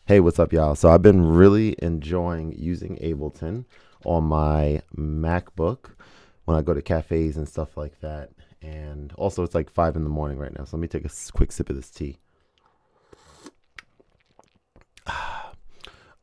Hey, what's up, y'all? So I've been really enjoying using Ableton on my MacBook when I go to cafes and stuff like that. And also, it's like 5 in the morning right now. So let me take a quick sip of this tea.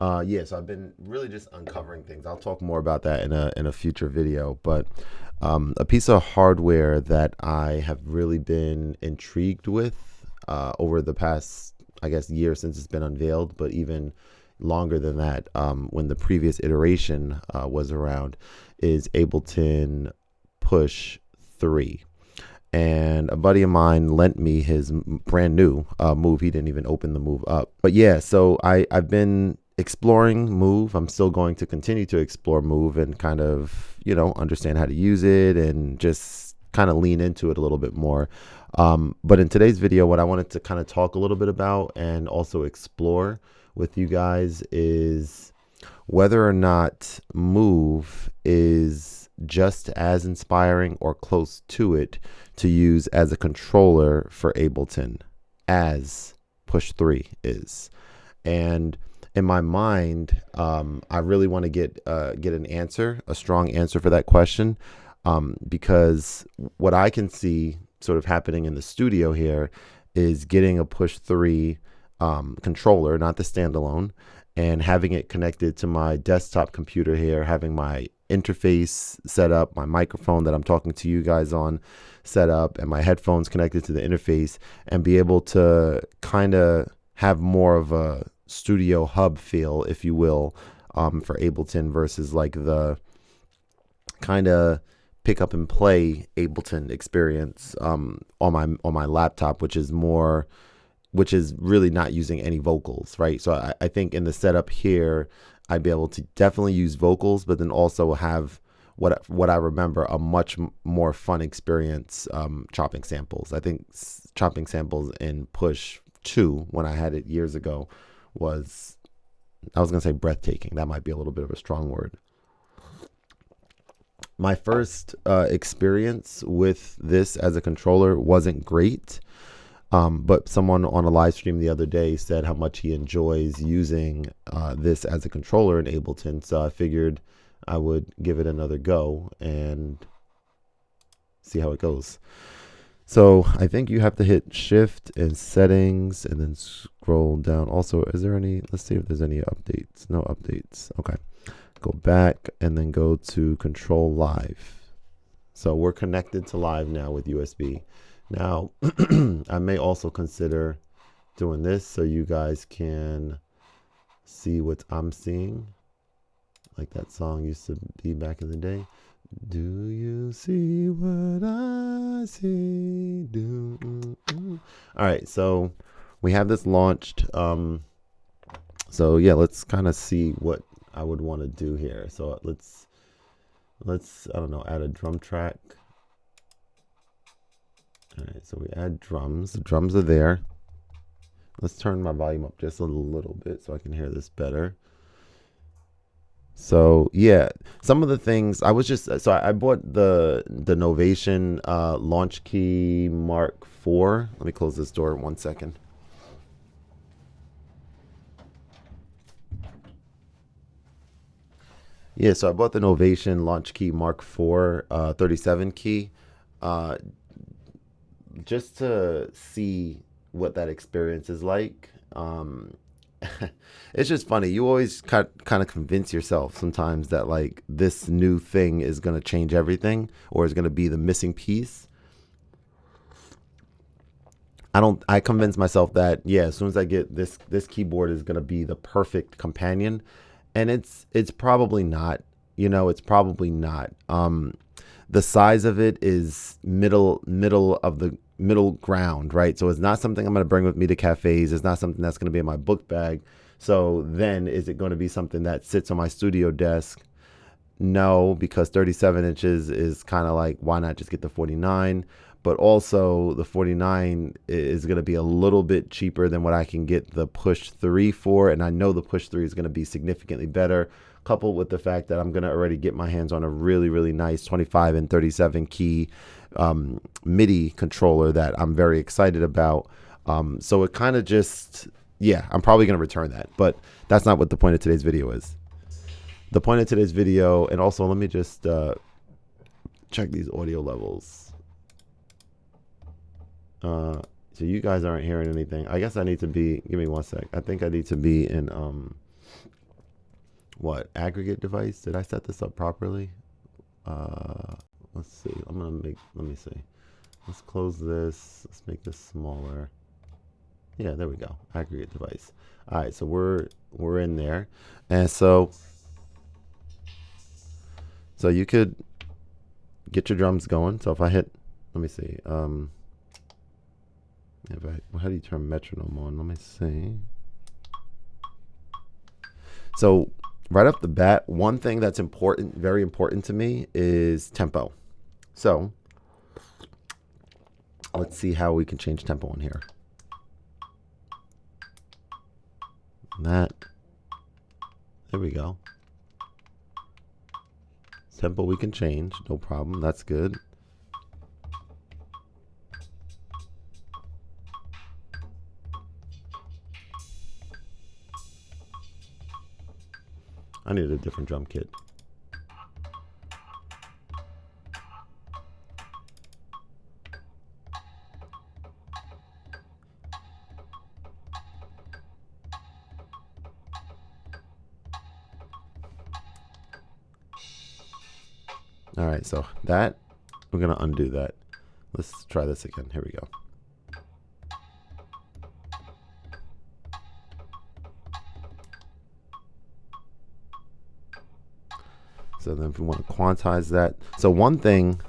Yeah, so I've been really just uncovering things. I'll talk more about that in a future video. But a piece of hardware that I have really been intrigued with over the past, I guess, year since it's been unveiled, but even longer than that, when the previous iteration was around, is Ableton Push 3. And a buddy of mine lent me his brand new Move. He didn't even open the Move up. But yeah, so I've been exploring Move. I'm still going to continue to explore Move and kind of, understand how to use it and just kind of lean into it a little bit more. But in today's video, what I wanted to kind of talk a little bit about and also explore with you guys is whether or not Move is just as inspiring or close to it to use as a controller for Ableton as Push 3 is. And in my mind, I really want to get an answer, a strong answer for that question, because what I can see sort of happening in the studio here is getting a Push 3 controller, not the standalone, and having it connected to my desktop computer here, having my interface set up, my microphone that I'm talking to you guys on set up, and my headphones connected to the interface, and be able to kind of have more of a studio hub feel, if you will, for Ableton versus like the kind of pick up and play Ableton experience on my laptop, which is really not using any vocals, right? So I think in the setup here, I'd be able to definitely use vocals, but then also have what I remember a much more fun experience chopping samples. I think chopping samples in Push 2, when I had it years ago, I was going to say breathtaking. That might be a little bit of a strong word. My first experience with this as a controller wasn't great. But someone on a live stream the other day said how much he enjoys using this as a controller in Ableton. So I figured I would give it another go and see how it goes. So I think you have to hit Shift and Settings and then scroll down. Also, let's see if there's any updates. No updates. Okay. Go back and then go to Control Live. So we're connected to Live now with USB. Now, I may also consider doing this so you guys can see what I'm seeing. Like that song used to be back in the day. Do you see what I see? All right, so we have this launched. So yeah, let's kind of see what I would want to do here. So let's I don't know, add a drum track. All right, so we add drums. The drums are there. Let's turn my volume up just a little bit so I can hear this better. So yeah, some of the things I bought the Novation Launch Key Mark IV. Let me close this door 1 second. Yeah, so I bought the Novation Launch Key Mark IV 37 key. Just to see what that experience is like. It's just funny. You always kind of convince yourself sometimes that like this new thing is going to change everything or is going to be the missing piece. I convince myself that, yeah, as soon as I get this keyboard is going to be the perfect companion, and it's probably not. It's probably not. The size of it is middle ground, right? So it's not something I'm going to bring with me to cafes. It's not something that's going to be in my book bag. So then is it going to be something that sits on my studio desk? No, because 37 inches is kind of like, why not just get the 49? But also the 49 is going to be a little bit cheaper than what I can get the Push 3 for. And I know the Push 3 is going to be significantly better, coupled with the fact that I'm going to already get my hands on a really, really nice 25 and 37 key MIDI controller that I'm very excited about. So it kind of just yeah, I'm probably going to return that, but that's not what the point of today's video is. The point of today's video, and also let me just check these audio levels. So you guys aren't hearing anything. I guess I need to be, give me one sec. I think I need to be in, what, aggregate device? Did I set this up properly? Let's see. I'm going to make, let me see. Let's close this. Let's make this smaller. Yeah, there we go. Aggregate device. All right, so we're in there. And so you could get your drums going. So if I hit, let me see. How do you turn metronome on? Let me see. So right off the bat, one thing that's important, very important to me, is tempo. So let's see how we can change tempo in here. That, there we go. Tempo we can change, no problem. That's good. I need a different drum kit. All right, so that, we're gonna undo that. Let's try this again. Here we go. So then if we want to quantize that. So one thing,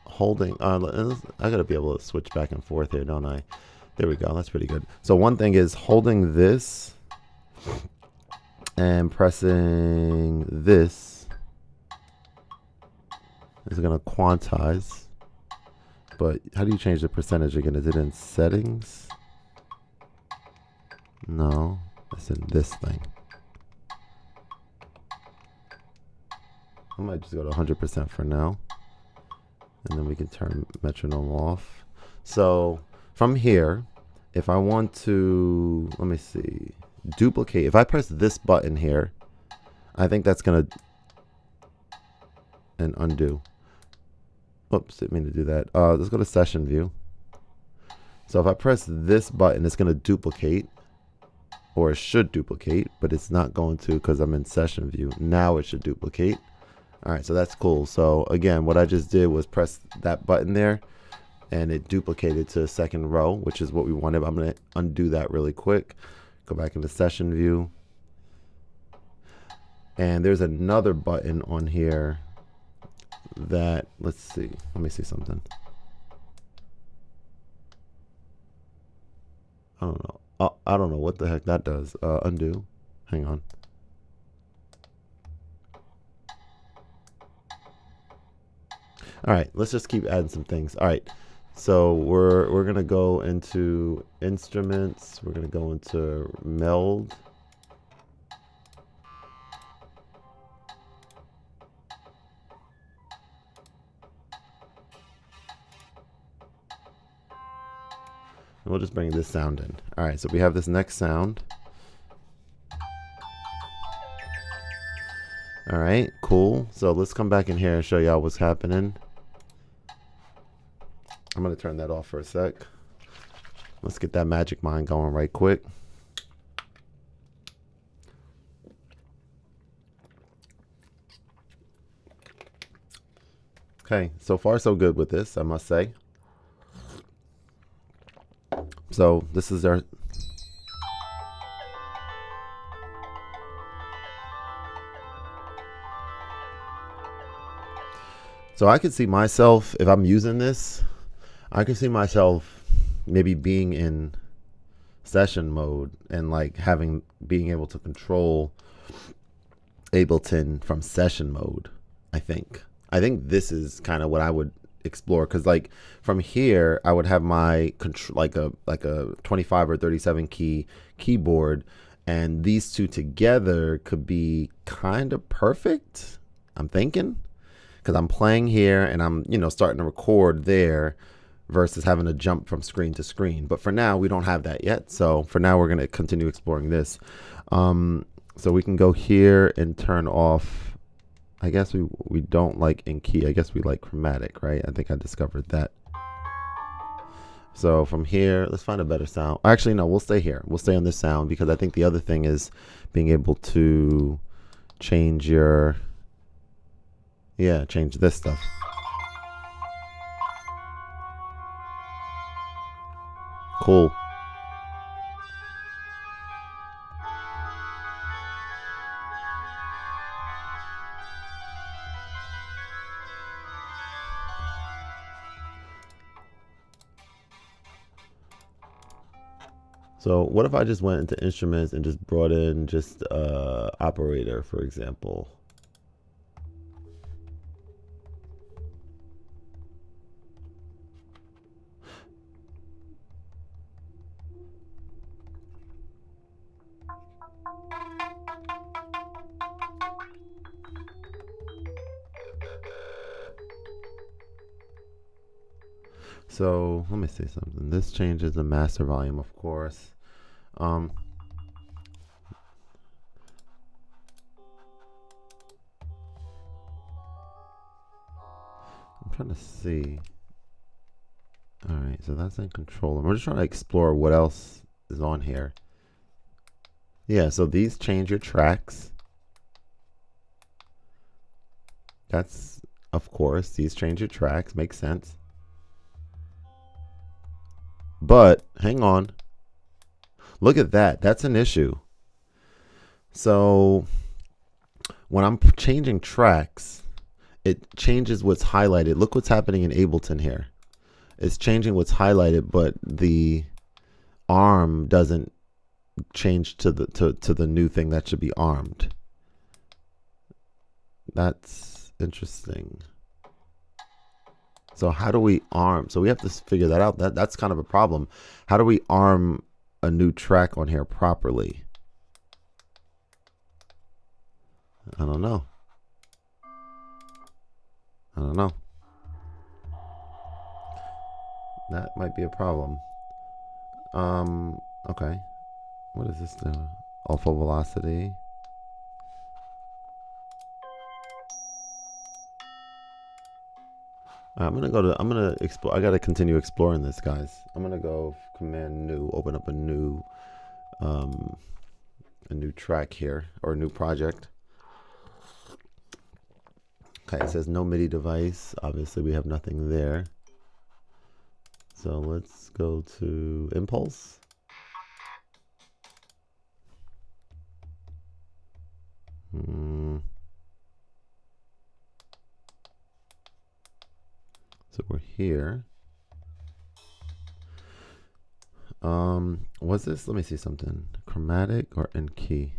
holding, I gotta be able to switch back and forth here, don't I? There we go, that's pretty good. So one thing is holding this and pressing this is gonna quantize. But how do you change the percentage again? Is it in settings? No, it's in this thing. I might just go to 100% for now. And then we can turn metronome off. So from here, if I want to, let me see, duplicate. If I press this button here, I think that's gonna, and undo. Oops, didn't mean to do that. Let's go to session view. So if I press this button, it's gonna duplicate, or it should duplicate, but it's not going to because I'm in session view. Now it should duplicate. All right, so that's cool. So again, what I just did was press that button there and it duplicated to a second row, which is what we wanted. I'm gonna undo that really quick. Go back into session view. And there's another button on here that, let's see, let me see something. I don't know. I don't know what the heck that does. Undo, hang on. All right, let's just keep adding some things. All right, so we're gonna go into instruments. We're gonna go into meld. And we'll just bring this sound in. All right, so we have this next sound. All right, cool. So let's come back in here and show y'all what's happening. I'm gonna turn that off for a sec. Let's get that magic mind going right quick. Okay, so far so good with this, I must say. So this is our, so I could see myself, if I'm using this, I can see myself maybe being in session mode and like being able to control Ableton from session mode. I think this is kind of what I would explore, because like from here I would have my control, like a 25 or 37 key keyboard, and these two together could be kind of perfect, I'm thinking, because I'm playing here and I'm starting to record there, versus having to jump from screen to screen. But for now, we don't have that yet. So for now, we're going to continue exploring this. So we can go here and turn off. I guess we don't like in key. I guess we like chromatic, right? I think I discovered that. So from here, let's find a better sound. Actually, no, we'll stay here. We'll stay on this sound because I think the other thing is being able to change your, yeah, change this stuff. Cool. So what if I just went into instruments and just brought in just operator, for example? So let me say something. This changes the master volume, of course. I'm trying to see. All right, so that's in controller. We're just trying to explore what else is on here. Yeah, so these change your tracks. That's, of course, these change your tracks. Makes sense. But hang on. Look at that. That's an issue. So when I'm changing tracks, it changes what's highlighted. Look what's happening in Ableton here. It's changing what's highlighted, but the arm doesn't change to the new thing that should be armed. That's interesting. So how do we arm? So we have to figure that out. That's kind of a problem. How do we arm a new track on here properly? I don't know. I don't know. That might be a problem. Okay. What is this now? Alpha velocity. I'm gonna explore. I gotta continue exploring this, guys. I'm gonna go command new, open up a new track here, or a new project. Okay, it says no MIDI device. Obviously, we have nothing there. So let's go to Impulse. So we're here. What's this? Let me see something. Chromatic or in key?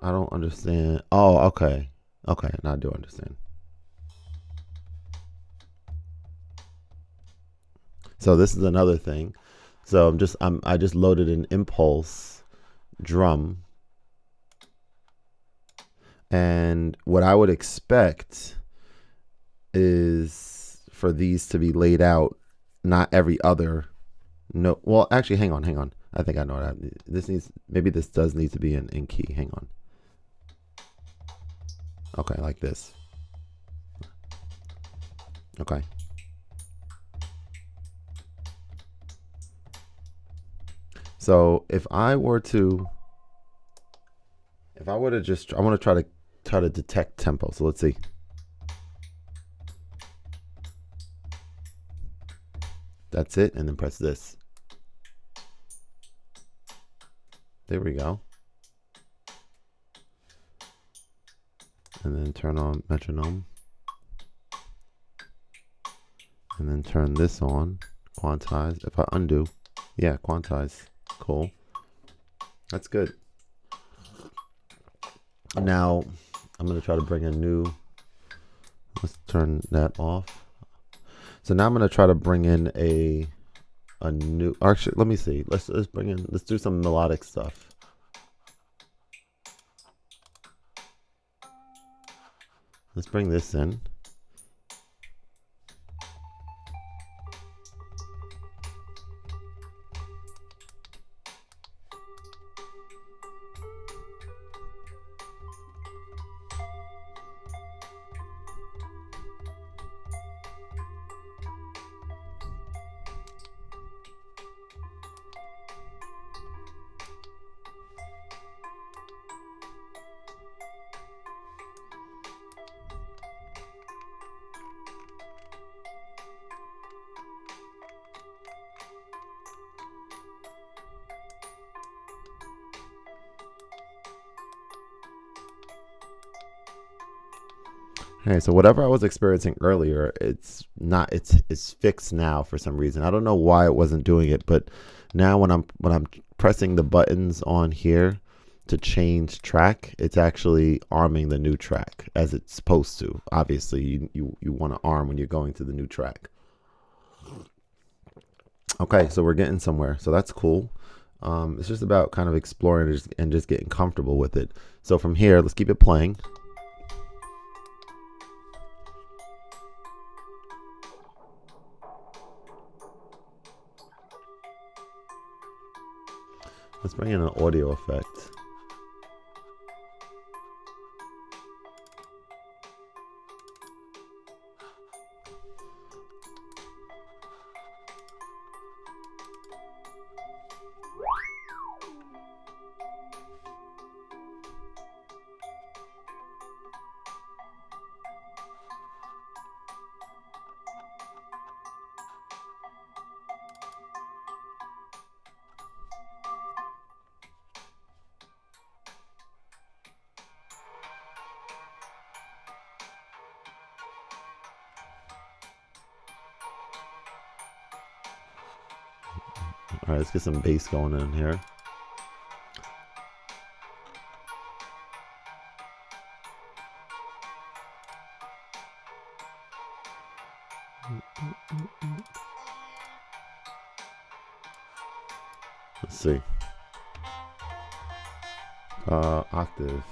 I don't understand. Oh, okay. Okay, now I do understand. So this is another thing. So I just loaded an Impulse drum. And what I would expect is for these to be laid out, not every other note. Well, actually, hang on. I think I know that. Maybe this does need to be in key. Hang on. Okay, like this. Okay. So if I were to just, I want to try to detect tempo. So let's see. That's it, and then press this. There we go. And then turn on metronome. And then turn this on, quantize. If I undo, yeah, quantize. Cool. That's good. Now, I'm going to try to bring a new, let's turn that off. So now I'm going to try to bring in a new, actually, let me see. Let's do some melodic stuff. Let's bring this in. Okay, so whatever I was experiencing earlier, it's fixed now for some reason. I don't know why it wasn't doing it, but now when I'm pressing the buttons on here to change track, it's actually arming the new track as it's supposed to. Obviously, you want to arm when you're going to the new track. Okay, so we're getting somewhere, so that's cool. It's just about kind of exploring and just getting comfortable with it. So from here, let's keep it playing. Let's bring in an audio effect. All right, let's get some bass going in here. Let's see. Octave.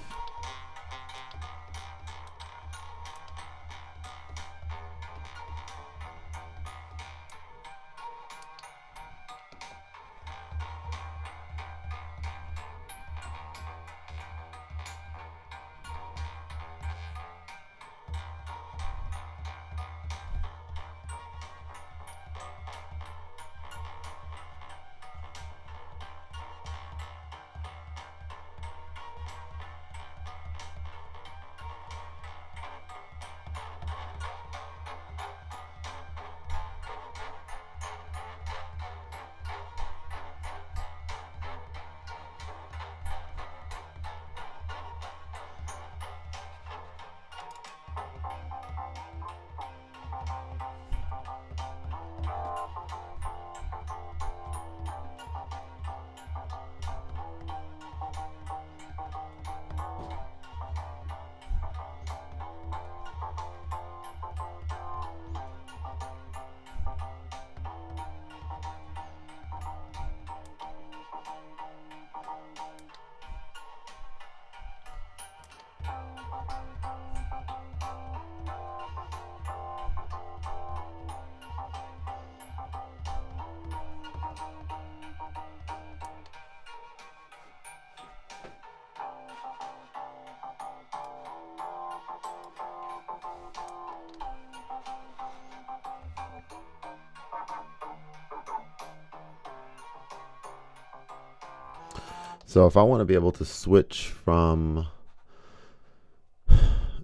So if I want to be able to switch from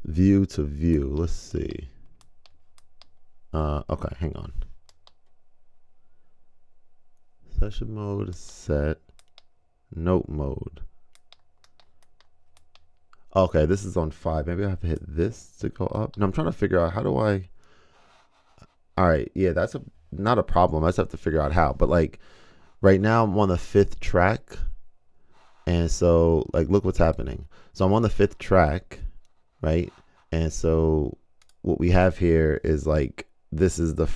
view to view, let's see. Okay, hang on. Session mode is set. Note mode. Okay, this is on 5. Maybe I have to hit this to go up. No, I'm trying to figure out how do I. All right, yeah, that's not a problem. I just have to figure out how. But like right now, I'm on the 5th track. And so, like, look what's happening. So I'm on the 5th track, right? And so what we have here is like, this is the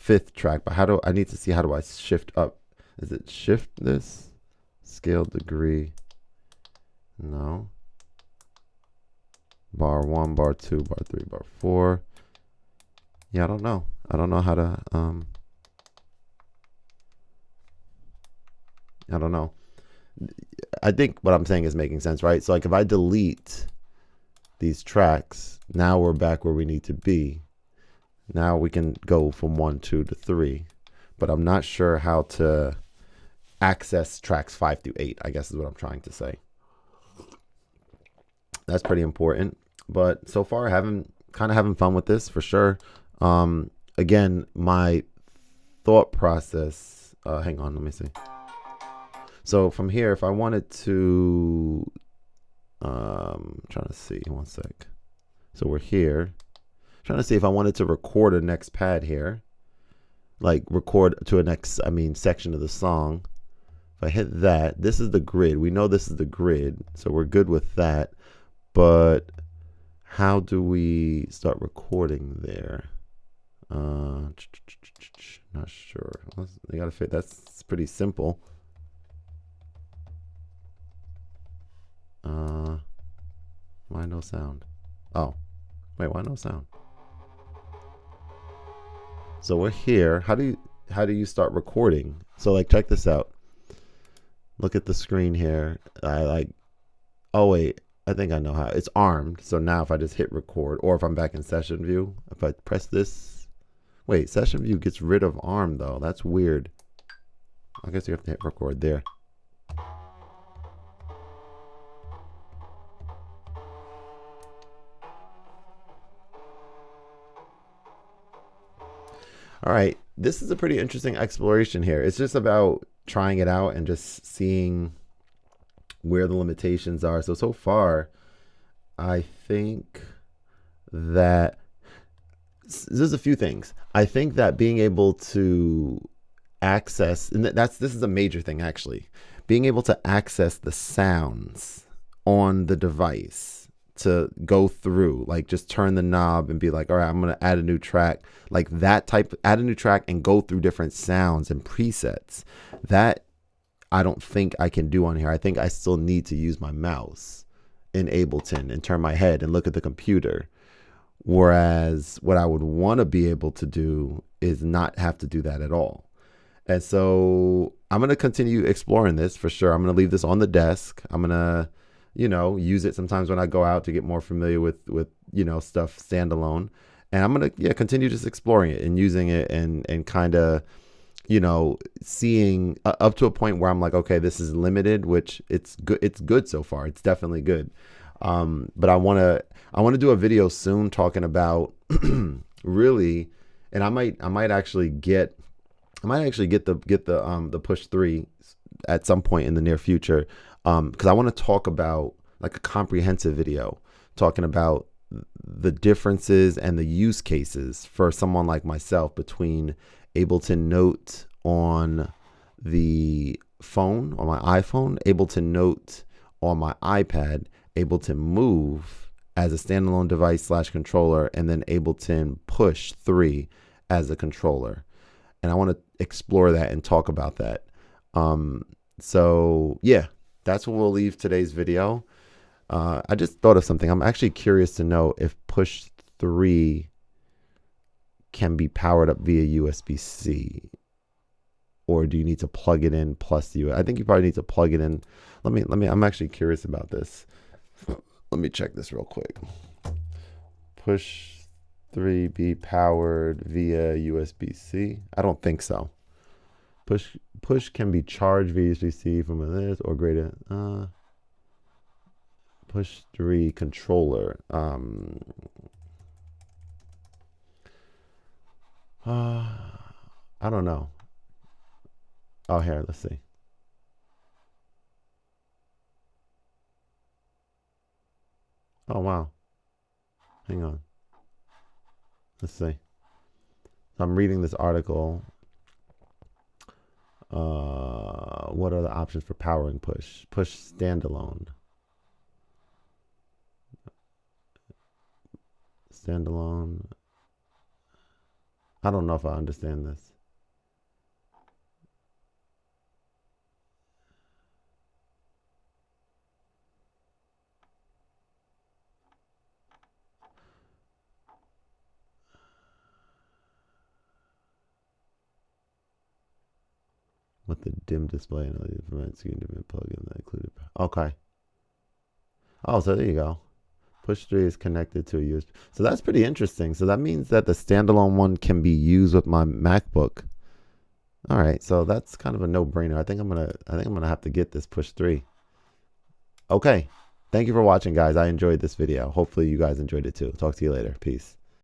5th track, but I need to see how do I shift up? Is it shift this? Scale degree? No. Bar 1, bar 2, bar 3, bar 4. Yeah, I don't know. I don't know how to, I don't know. I think what I'm saying is making sense, right? So like if I delete these tracks, now we're back where we need to be. Now we can go from 1, 2 to 3, but I'm not sure how to access tracks 5 through 8, I guess is what I'm trying to say. That's pretty important. But so far, kind of having fun with this for sure. Again, my thought process, hang on, let me see. So from here, if I wanted to, trying to see, one sec. So we're here. trying to see if I wanted to record a next pad here, like record to a next, section of the song. If I hit that, this is the grid. We know this is the grid, so we're good with that. But how do we start recording there? Not sure. You gotta fit. That's pretty simple. Why no sound? Oh, wait, why no sound? So we're here. How do you start recording? So like, check this out. Look at the screen here. Oh wait, I think I know how. It's armed. So now if I just hit record, or if I'm back in session view, if I press this, wait, session view gets rid of arm though. That's weird. I guess you have to hit record there. All right, this is a pretty interesting exploration here. It's just about trying it out and just seeing where the limitations are. So far, I think that there's a few things. I think that being able to access, and this is a major thing actually, being able to access the sounds on the device to go through, like just turn the knob and be like, all right, I'm going to add a new track, like that type, add a new track and go through different sounds and presets. That I don't think I can do on here. I think I still need to use my mouse in Ableton and turn my head and look at the computer. Whereas what I would want to be able to do is not have to do that at all. And so I'm going to continue exploring this for sure. I'm going to leave this on the desk. I'm going to, use it sometimes when I go out to get more familiar with stuff standalone. And I'm going to, continue just exploring it and using it and kind of, seeing up to a point where I'm like, okay, this is limited, which it's good. It's good so far. It's definitely good. But I want to do a video soon talking about really, and I might actually get the push 3 at some point in the near future, because I want to talk about like a comprehensive video talking about the differences and the use cases for someone like myself between Ableton Note on the phone, on my iPhone, Ableton Note on my iPad, Ableton Move as a standalone device / controller, and then Ableton Push 3 as a controller. And I want to explore that and talk about that. So yeah, that's what we'll leave today's video. I just thought of something. I'm actually curious to know if Push 3 can be powered up via USB-C, or do you need to plug it in plus the I think you probably need to plug it in. Let me, I'm actually curious about this. Let me check this real quick. Push 3 be powered via USB-C? I don't think so. Push can be charged via USB-C from this or greater. Push 3 controller. I don't know. Oh, here, let's see. Oh, wow. Hang on. Let's see. So I'm reading this article. What are the options for powering Push? Push standalone. Standalone. I don't know if I understand this. With the dim display and the event screen to be plugged in that included. Okay. Oh, so there you go. Push 3 is connected to a USB. So that's pretty interesting. So that means that the standalone one can be used with my MacBook. All right, so that's kind of a no-brainer. I think I'm gonna have to get this Push 3. Okay. Thank you for watching, guys. I enjoyed this video. Hopefully you guys enjoyed it too. Talk to you later. Peace.